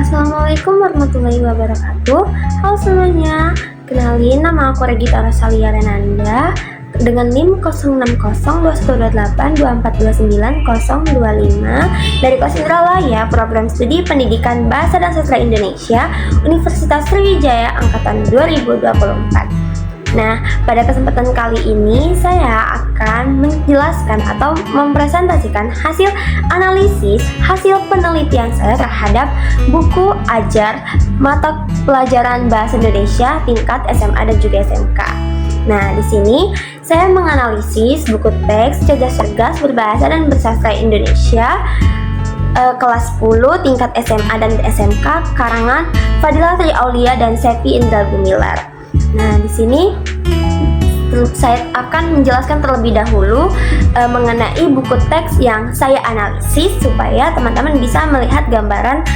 Assalamualaikum warahmatullahi wabarakatuh. Halo semuanya, kenalin nama aku Regita Rosalia Renanda dengan NIM 06021824290025 dari kelas Indralaya Program Studi Pendidikan Bahasa dan Sastra Indonesia Universitas Sriwijaya Angkatan 2024. Nah, pada kesempatan kali ini saya akan menjelaskan atau mempresentasikan hasil analisis, hasil penelitian saya terhadap buku ajar mata pelajaran Bahasa Indonesia tingkat SMA dan juga SMK. Nah, di sini saya menganalisis buku teks Cerdas Cergas Berbahasa dan Bersastra Indonesia kelas 10 tingkat SMA dan SMK karangan Fadilah Tri Aulia dan Sevi Indra Gumilar. Nah, di sini saya akan menjelaskan terlebih dahulu mengenai buku teks yang saya analisis supaya teman-teman bisa melihat gambaran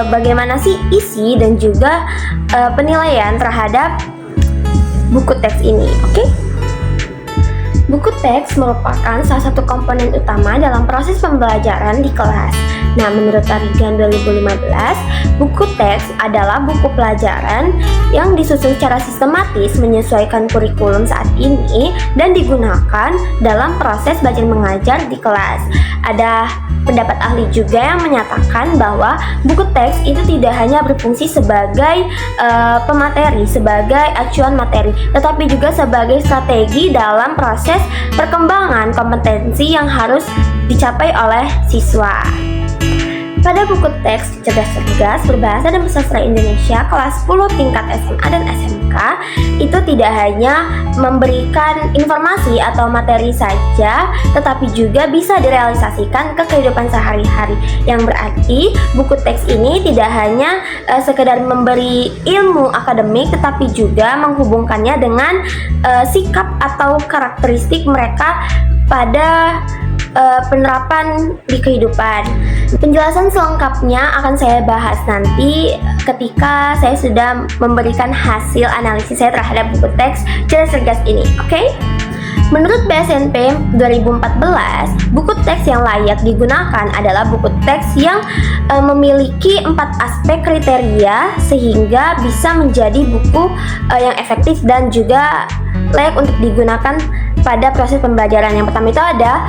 bagaimana sih isi dan juga penilaian terhadap buku teks ini. Oke? Buku teks merupakan salah satu komponen utama dalam proses pembelajaran di kelas. Nah, menurut Tarigan 2015, buku teks adalah buku pelajaran yang disusun secara sistematis menyesuaikan kurikulum saat ini dan digunakan dalam proses belajar mengajar di kelas. Ada pendapat ahli juga yang menyatakan bahwa buku teks itu tidak hanya berfungsi sebagai pemateri, sebagai acuan materi, tetapi juga sebagai strategi dalam proses perkembangan kompetensi yang harus dicapai oleh siswa. Pada buku teks Cerdas Cergas Berbahasa dan Bersastra Indonesia kelas 10 tingkat SMA dan SMK itu tidak hanya memberikan informasi atau materi saja, tetapi juga bisa direalisasikan ke kehidupan sehari-hari. Yang berarti buku teks ini tidak hanya sekedar memberi ilmu akademik, tetapi juga menghubungkannya dengan sikap atau karakteristik mereka pada penerapan di kehidupan. Penjelasan selengkapnya akan saya bahas nanti ketika saya sudah memberikan hasil analisis saya terhadap buku teks Cerdas Cergas ini. Oke? Menurut BSNP 2014, buku teks yang layak digunakan adalah buku teks yang memiliki 4 aspek kriteria sehingga bisa menjadi buku yang efektif dan juga layak untuk digunakan pada proses pembelajaran. Yang pertama itu ada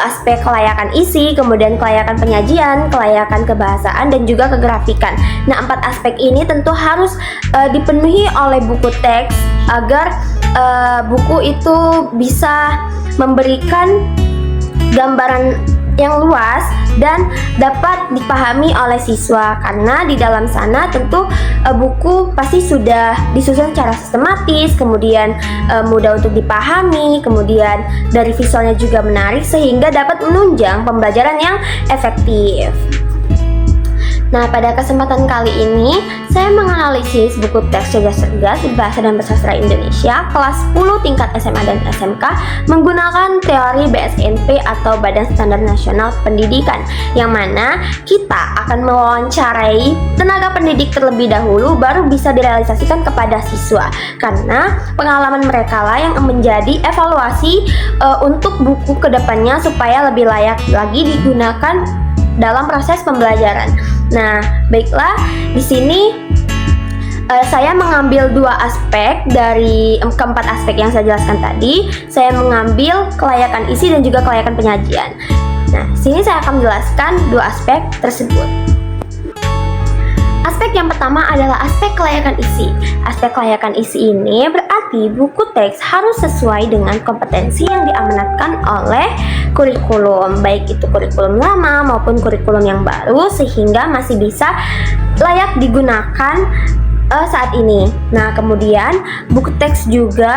aspek kelayakan isi, kemudian kelayakan penyajian, kelayakan kebahasaan, dan juga kegrafikan. Nah, 4 aspek ini tentu harus dipenuhi oleh buku teks agar buku itu bisa memberikan gambaran yang luas dan dapat dipahami oleh siswa, karena di dalam sana tentu buku pasti sudah disusun secara sistematis, kemudian mudah untuk dipahami, kemudian dari visualnya juga menarik sehingga dapat menunjang pembelajaran yang efektif. Nah, pada kesempatan kali ini saya menganalisis buku teks Cerdas Cergas Berbahasa dan Bersastra Indonesia kelas 10 tingkat SMA dan SMK menggunakan teori BSNP atau Badan Standar Nasional Pendidikan, yang mana kita akan mewawancarai tenaga pendidik terlebih dahulu baru bisa direalisasikan kepada siswa, karena pengalaman mereka lah yang menjadi evaluasi untuk buku kedepannya supaya lebih layak lagi digunakan dalam proses pembelajaran. Nah, baiklah, di sini saya mengambil 2 aspek dari keempat aspek yang saya jelaskan tadi. Saya mengambil kelayakan isi dan juga kelayakan penyajian. Nah, sini saya akan menjelaskan 2 aspek tersebut. Aspek yang pertama adalah aspek kelayakan isi. Aspek kelayakan isi ini berarti buku teks harus sesuai dengan kompetensi yang diamanatkan oleh kurikulum, baik itu kurikulum lama maupun kurikulum yang baru, sehingga masih bisa layak digunakan saat ini. Nah, kemudian buku teks juga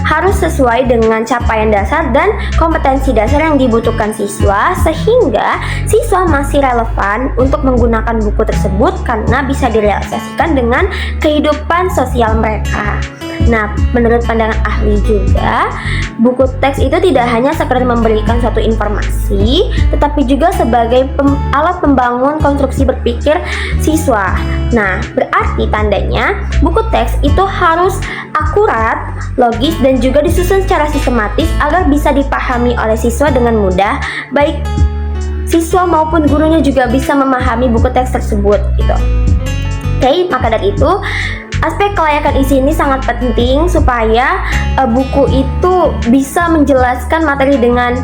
harus sesuai dengan capaian dasar dan kompetensi dasar yang dibutuhkan siswa, sehingga siswa masih relevan untuk menggunakan buku tersebut karena bisa direalisasikan dengan kehidupan sosial mereka. Nah, menurut pandangan ahli juga, buku teks itu tidak hanya sekedar memberikan suatu informasi, tetapi juga sebagai alat pembangun konstruksi berpikir siswa. Nah, berarti tandanya buku teks itu harus akurat, logis, dan juga disusun secara sistematis agar bisa dipahami oleh siswa dengan mudah, baik siswa maupun gurunya juga bisa memahami buku teks tersebut gitu. Oke, maka dari itu aspek kelayakan isi ini sangat penting supaya buku itu bisa menjelaskan materi dengan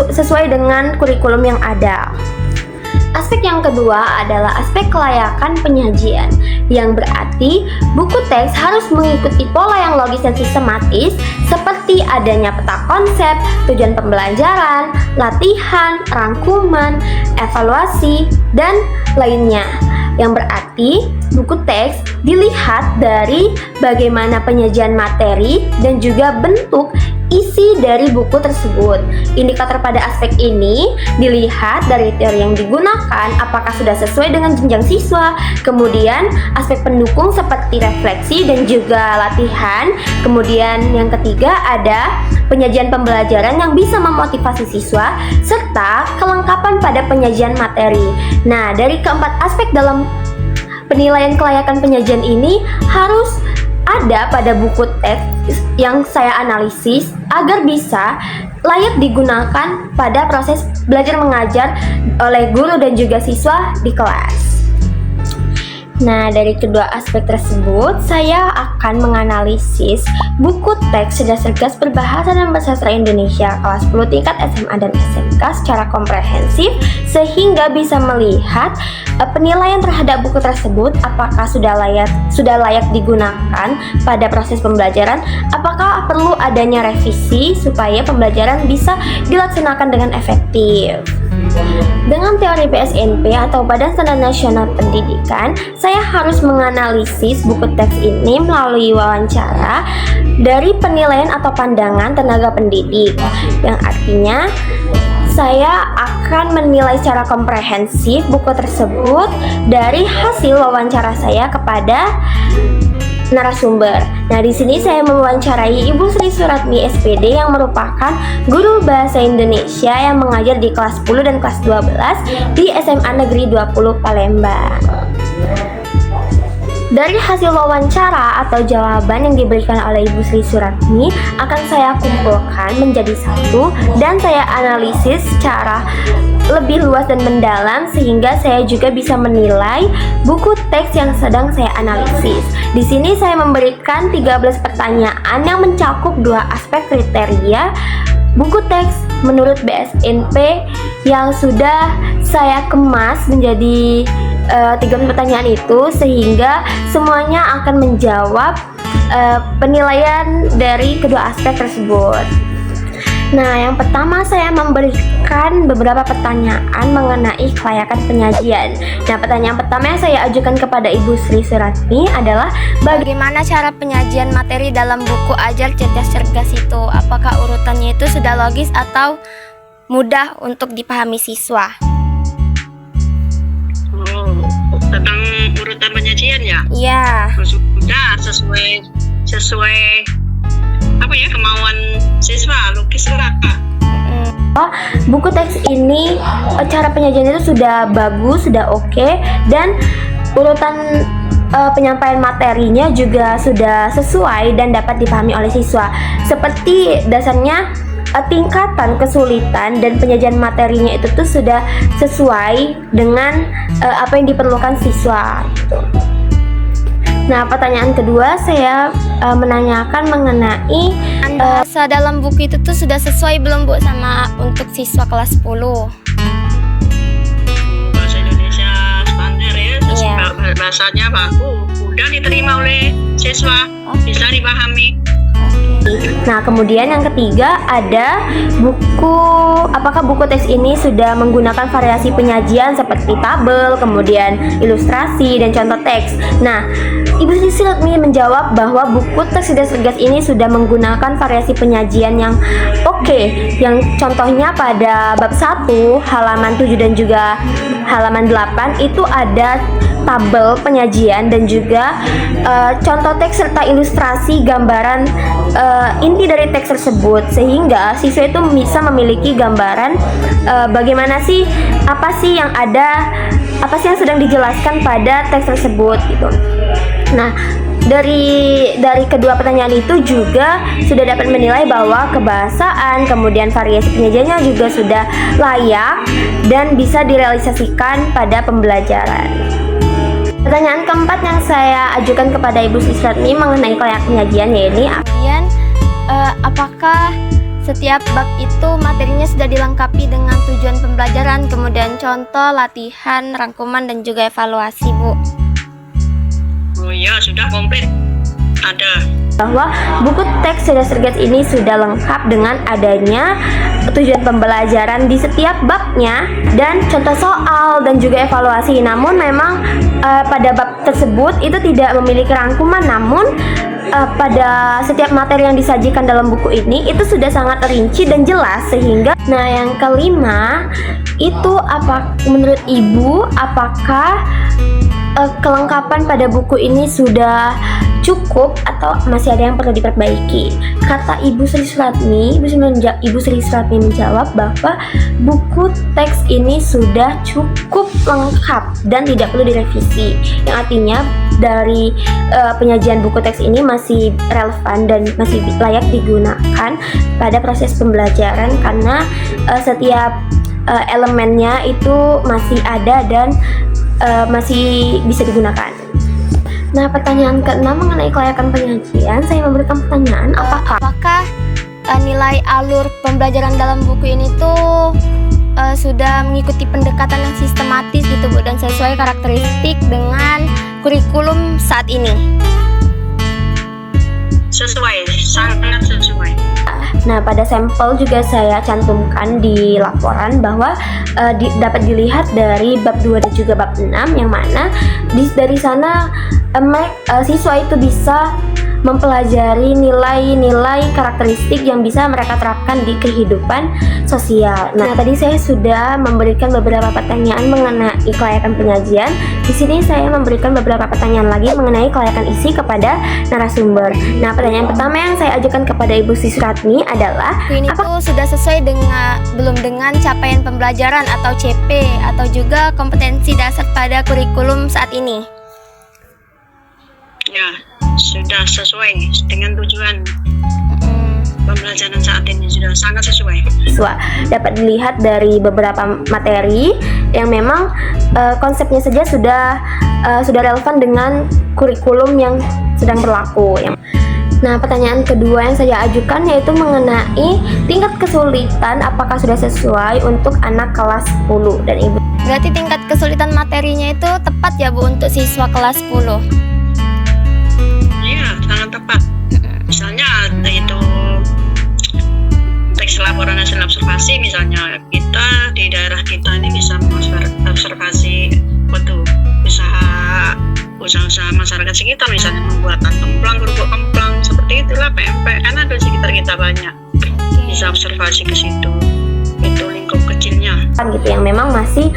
sesuai dengan kurikulum yang ada. Aspek yang kedua adalah aspek kelayakan penyajian, yang berarti buku teks harus mengikuti pola yang logis dan sistematis seperti adanya peta konsep, tujuan pembelajaran, latihan, rangkuman, evaluasi, dan lainnya. Yang berarti buku teks dilihat dari bagaimana penyajian materi dan juga bentuk isi dari buku tersebut. Indikator pada aspek ini dilihat dari teori yang digunakan, apakah sudah sesuai dengan jenjang siswa, kemudian aspek pendukung seperti refleksi dan juga latihan, kemudian yang ketiga ada penyajian pembelajaran yang bisa memotivasi siswa, serta kelengkapan pada penyajian materi. Nah, dari keempat aspek dalam penilaian kelayakan penyajian ini harus ada pada buku teks yang saya analisis agar bisa layak digunakan pada proses belajar mengajar oleh guru dan juga siswa di kelas. Nah, dari kedua aspek tersebut, saya akan menganalisis buku teks Cerdas Berbahasa dan Bersastra Indonesia kelas 10 tingkat SMA dan SMK secara komprehensif sehingga bisa melihat penilaian terhadap buku tersebut, apakah sudah layak digunakan pada proses pembelajaran, apakah perlu adanya revisi supaya pembelajaran bisa dilaksanakan dengan efektif. Dengan teori PSNP atau Badan Standar Nasional Pendidikan, saya harus menganalisis buku teks ini melalui wawancara dari penilaian atau pandangan tenaga pendidik, yang artinya saya akan menilai secara komprehensif buku tersebut dari hasil wawancara saya kepada narasumber. Nah, di sini saya mewawancarai Ibu Sri Suratmi SPD yang merupakan guru bahasa Indonesia yang mengajar di kelas 10 dan kelas 12 di SMA Negeri 20 Palembang. Dari hasil wawancara atau jawaban yang diberikan oleh Ibu Sri Suratmi akan saya kumpulkan menjadi satu dan saya analisis secara lebih luas dan mendalam sehingga saya juga bisa menilai buku teks yang sedang saya analisis. Di sini saya memberikan 13 pertanyaan yang mencakup dua aspek kriteria buku teks menurut BSNP yang sudah saya kemas menjadi 13 pertanyaan itu sehingga semuanya akan menjawab penilaian dari kedua aspek tersebut. Nah, yang pertama saya memberikan beberapa pertanyaan mengenai kelayakan penyajian. Nah, pertanyaan pertama yang saya ajukan kepada Ibu Sri Suratmi adalah bagaimana cara penyajian materi dalam buku Ajar Cerdas itu? Apakah urutannya itu sudah logis atau mudah untuk dipahami siswa? Tentang urutan penyajian ya? Iya. Sudah sesuai apa ya kemauan siswa, logis lah. Buku teks ini cara penyajian itu sudah bagus, sudah oke, dan urutan penyampaian materinya juga sudah sesuai dan dapat dipahami oleh siswa. Seperti dasarnya tingkatan kesulitan dan penyajian materinya itu tuh sudah sesuai dengan apa yang diperlukan siswa gitu. Nah, pertanyaan kedua saya menanyakan mengenai bahasa dalam buku itu tuh sudah sesuai belum Bu sama untuk siswa kelas 10? Bahasa Indonesia standar ya, Iya. Bahasanya bagus, mudah diterima oleh siswa, bisa dipahami. Nah, kemudian yang ketiga ada apakah buku teks ini sudah menggunakan variasi penyajian seperti tabel, kemudian ilustrasi, dan contoh teks. Nah, Ibu Sri Suratmi menjawab bahwa buku teks Cerdas ini sudah menggunakan variasi penyajian yang oke, yang contohnya pada bab 1, halaman 7 dan juga halaman 8 itu ada tabel penyajian dan juga contoh teks serta ilustrasi gambaran inti dari teks tersebut, sehingga siswa itu bisa memiliki gambaran bagaimana sih, apa sih yang sedang dijelaskan pada teks tersebut gitu. Nah, dari kedua pertanyaan itu juga sudah dapat menilai bahwa kebahasaan kemudian variasi penyajiannya juga sudah layak dan bisa direalisasikan pada pembelajaran. Pertanyaan keempat yang saya ajukan kepada Ibu Sisratmi mengenai kelayakan penyajian yaitu Kemudian, apakah setiap bab itu materinya sudah dilengkapi dengan tujuan pembelajaran, kemudian contoh, latihan, rangkuman, dan juga evaluasi, Bu? Oh iya, sudah komplit. Ada. bahwa buku teks Cerdas Cergas ini sudah lengkap dengan adanya tujuan pembelajaran di setiap babnya dan contoh soal dan juga evaluasi. Namun memang pada bab tersebut itu tidak memiliki rangkuman, namun pada setiap materi yang disajikan dalam buku ini itu sudah sangat rinci dan jelas sehingga. Nah, yang kelima itu menurut Ibu apakah kelengkapan pada buku ini sudah cukup atau masih ada yang perlu diperbaiki? Kata Ibu Sri Suratmi menjawab bahwa buku teks ini sudah cukup lengkap dan tidak perlu direvisi. Yang artinya dari penyajian buku teks ini masih relevan dan masih layak digunakan pada proses pembelajaran karena setiap elemennya itu masih ada dan masih bisa digunakan. Nah, pertanyaan keenam mengenai kelayakan penyajian, saya memberikan pertanyaan apakah nilai alur pembelajaran dalam buku ini tuh sudah mengikuti pendekatan yang sistematis gitu, Bu, dan sesuai karakteristik dengan kurikulum saat ini? Sesuai, sangat sesuai. Nah, pada sampel juga saya cantumkan di laporan bahwa dapat dilihat dari bab 2 dan juga bab 6 yang mana dari sana siswa itu bisa mempelajari nilai-nilai karakteristik yang bisa mereka terapkan di kehidupan sosial. Nah, tadi saya sudah memberikan beberapa pertanyaan mengenai kelayakan penyajian. Di sini saya memberikan beberapa pertanyaan lagi mengenai kelayakan isi kepada narasumber. Nah, pertanyaan pertama yang saya ajukan kepada Ibu Sisratmi adalah Ini tuh sudah sesuai dengan capaian pembelajaran atau CP atau juga kompetensi dasar pada kurikulum saat ini? Ya, sudah sesuai dengan tujuan pembelajaran saat ini, sudah sangat sesuai. siswa. Dapat dilihat dari beberapa materi yang memang konsepnya saja sudah relevan dengan kurikulum yang sedang berlaku. Nah, pertanyaan kedua yang saya ajukan yaitu mengenai tingkat kesulitan apakah sudah sesuai untuk anak kelas 10 dan Ibu. Berarti tingkat kesulitan materinya itu tepat ya, Bu, untuk siswa kelas 10? Iya, sangat tepat. Misalnya ada itu teks laporan hasil observasi, misalnya kita di daerah kita ini bisa mengobservasi usaha masyarakat sekitar, misalnya membuatan kemplang, kerupuk kemplang, seperti itulah PMP, kan ada di sekitar kita banyak, bisa observasi ke situ. Itu lingkup kecilnya Gitu yang memang masih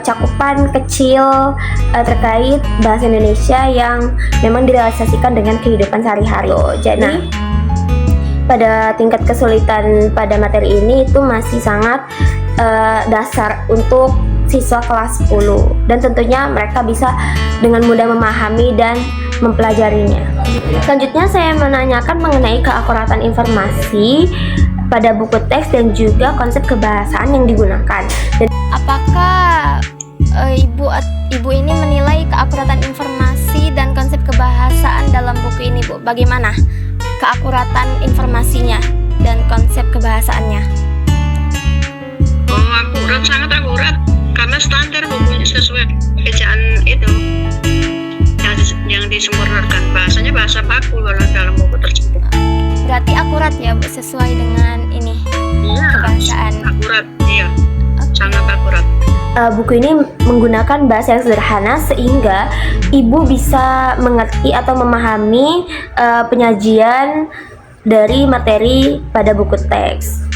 cakupan kecil terkait bahasa Indonesia yang memang direalisasikan dengan kehidupan sehari-hari. Jadi pada tingkat kesulitan pada materi ini itu masih sangat dasar untuk siswa kelas 10 dan tentunya mereka bisa dengan mudah memahami dan mempelajarinya. Selanjutnya saya menanyakan mengenai keakuratan informasi pada buku teks dan juga konsep kebahasaan yang digunakan. Dan apakah ibu ini menilai keakuratan informasi dan konsep kebahasaan dalam buku ini, Bu? Bagaimana keakuratan informasinya dan konsep kebahasaannya? Oh, akurat, sangat akurat, karena standar bukunya sesuai ejaan itu yang disempurnakan, bahasanya bahasa baku kalau dalam buku tersebut. Berarti akurat ya, Bu, sesuai dengan ini kebahasaan. Akurat, iya, sangat akurat. buku ini menggunakan bahasa yang sederhana sehingga ibu bisa mengerti atau memahami penyajian dari materi pada buku teks.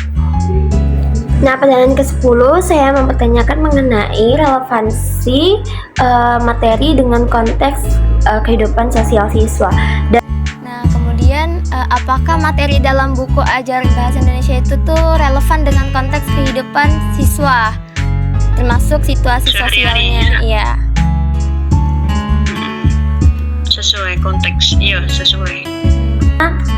Nah, pertanyaan ke-10 saya mempertanyakan mengenai relevansi materi dengan konteks kehidupan sosial siswa. Nah, kemudian apakah materi dalam buku ajar bahasa Indonesia itu tuh relevan dengan konteks kehidupan siswa, termasuk situasi sosialnya? Iya. Sesuai konteks, iya sesuai.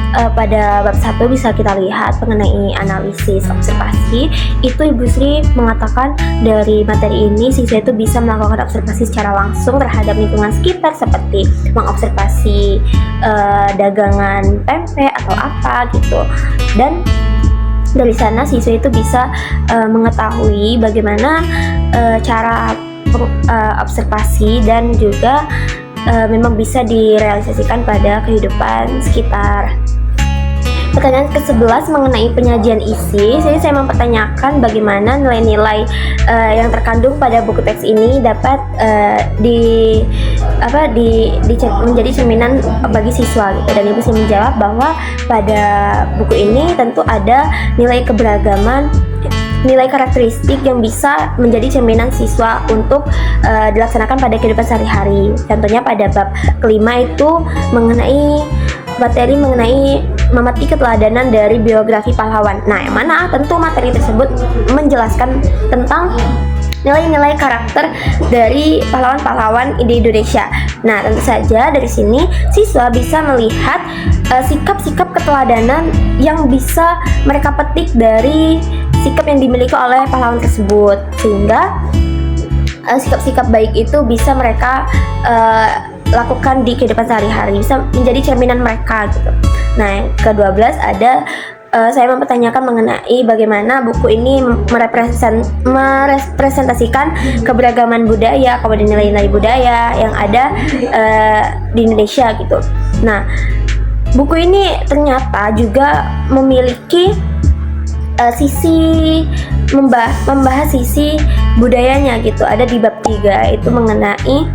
Pada bab 1 bisa kita lihat mengenai analisis observasi. Itu Ibu Sri mengatakan dari materi ini siswa itu bisa melakukan observasi secara langsung terhadap lingkungan sekitar, seperti mengobservasi dagangan pempek atau apa gitu. Dan dari sana siswa itu bisa mengetahui bagaimana cara observasi dan juga memang bisa direalisasikan pada kehidupan sekitar. Pertanyaan ke-11 mengenai penyajian isi. Saya mempertanyakan bagaimana nilai-nilai yang terkandung pada buku teks ini dapat menjadi cerminan bagi siswa gitu. Dan Ibu saya menjawab bahwa pada buku ini tentu ada nilai keberagaman, nilai karakteristik yang bisa menjadi cerminan siswa untuk dilaksanakan pada kehidupan sehari-hari. Contohnya pada bab kelima itu mengenai materi mengenai memetik keteladanan dari biografi pahlawan. Nah, yang mana tentu materi tersebut menjelaskan tentang nilai-nilai karakter dari pahlawan-pahlawan di Indonesia. Nah, tentu saja dari sini siswa bisa melihat sikap-sikap keteladanan yang bisa mereka petik dari sikap yang dimiliki oleh pahlawan tersebut, sehingga sikap-sikap baik itu bisa mereka lakukan di kehidupan sehari-hari, bisa menjadi cerminan mereka gitu. Nah, yang ke-12 ada saya mempertanyakan mengenai bagaimana buku ini merepresentasikan keberagaman budaya, kemudian nilai-nilai budaya yang ada di Indonesia gitu. Nah, buku ini ternyata juga memiliki sisi membahas sisi budayanya gitu. Ada di bab 3 itu mengenai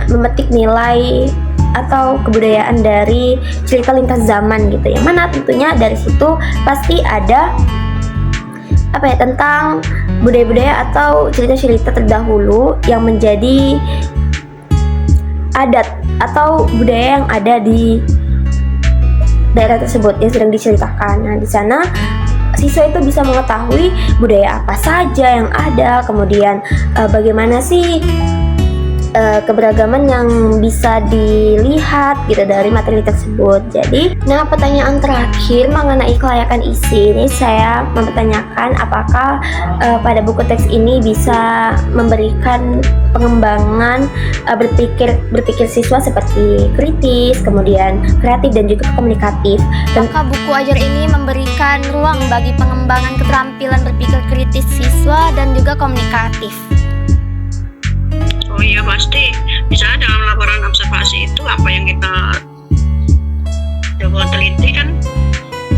memetik nilai atau kebudayaan dari cerita lintas zaman gitu, yang mana tentunya dari situ pasti ada tentang budaya-budaya atau cerita-cerita terdahulu yang menjadi adat atau budaya yang ada di daerah tersebut yang sedang diceritakan. Nah, di sana siswa itu bisa mengetahui budaya apa saja yang ada, kemudian bagaimana sih keberagaman yang bisa dilihat gitu dari materi tersebut. Jadi, pertanyaan terakhir mengenai kelayakan isi ini saya mempertanyakan apakah pada buku teks ini bisa memberikan pengembangan berpikir siswa seperti kritis, kemudian kreatif dan juga komunikatif. Apakah buku ajar ini memberikan ruang bagi pengembangan keterampilan berpikir kritis siswa dan juga komunikatif? Oh iya pasti. Misalnya dalam laporan observasi itu apa yang kita coba teliti kan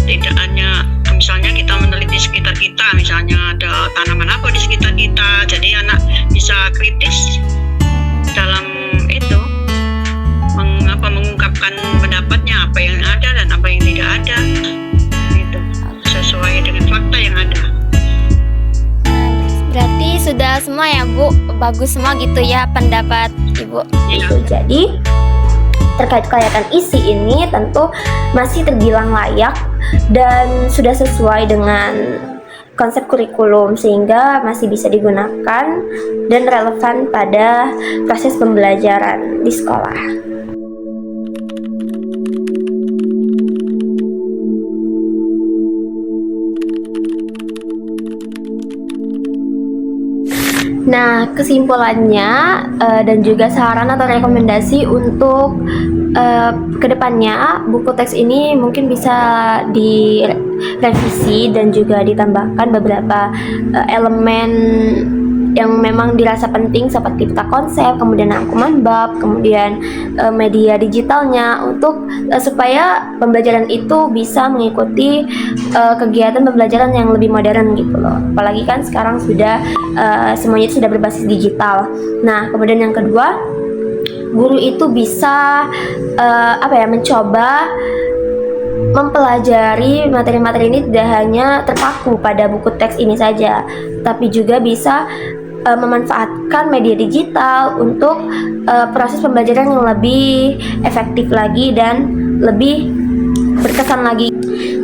tidak hanya misalnya kita meneliti sekitar kita, misalnya ada tanaman apa di sekitar kita, jadi anak bisa kritis dalam itu mengungkapkan pendapatnya, apa yang ada dan apa yang tidak ada gitu, sesuai dengan fakta yang ada. Berarti sudah semua ya Bu, bagus semua gitu ya pendapat Ibu. Iya. Jadi terkait kelayakan isi ini tentu masih terbilang layak dan sudah sesuai dengan konsep kurikulum, sehingga masih bisa digunakan dan relevan pada proses pembelajaran di sekolah. Nah, kesimpulannya dan juga saran atau rekomendasi untuk kedepannya buku teks ini mungkin bisa direvisi dan juga ditambahkan beberapa elemen yang memang dirasa penting seperti peta konsep, kemudian rangkuman bab, kemudian media digitalnya untuk supaya pembelajaran itu bisa mengikuti kegiatan pembelajaran yang lebih modern gitu loh. Apalagi kan sekarang sudah semuanya sudah berbasis digital. Nah, kemudian yang kedua, guru itu bisa mencoba mempelajari materi-materi ini tidak hanya terpaku pada buku teks ini saja, tapi juga bisa memanfaatkan media digital untuk proses pembelajaran yang lebih efektif lagi dan lebih berkesan lagi.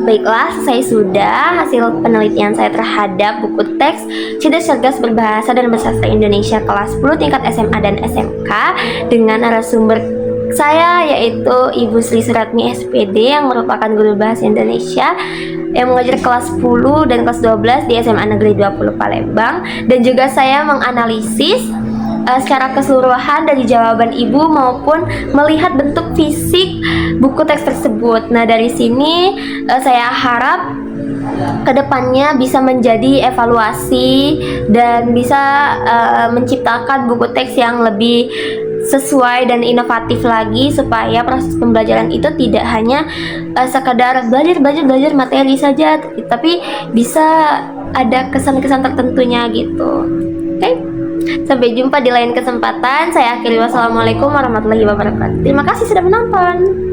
Baiklah, selesai sudah hasil penelitian saya terhadap buku teks Cerdas Berbahasa dan Bersastra Indonesia kelas 10 tingkat SMA dan SMK dengan narasumber saya, yaitu Ibu Sri Suratmi SPD yang merupakan guru bahasa Indonesia yang mengajar kelas 10 dan kelas 12 di SMA Negeri 20 Palembang, dan juga saya menganalisis secara keseluruhan dari jawaban Ibu maupun melihat bentuk fisik buku teks tersebut. Nah, dari sini saya harap kedepannya bisa menjadi evaluasi dan bisa menciptakan buku teks yang lebih sesuai dan inovatif lagi, supaya proses pembelajaran itu tidak hanya sekadar belajar materi saja, tapi bisa ada kesan-kesan tertentunya gitu. Oke? Sampai jumpa di lain kesempatan. Saya akhiri, wassalamualaikum warahmatullahi wabarakatuh. Terima kasih sudah menonton.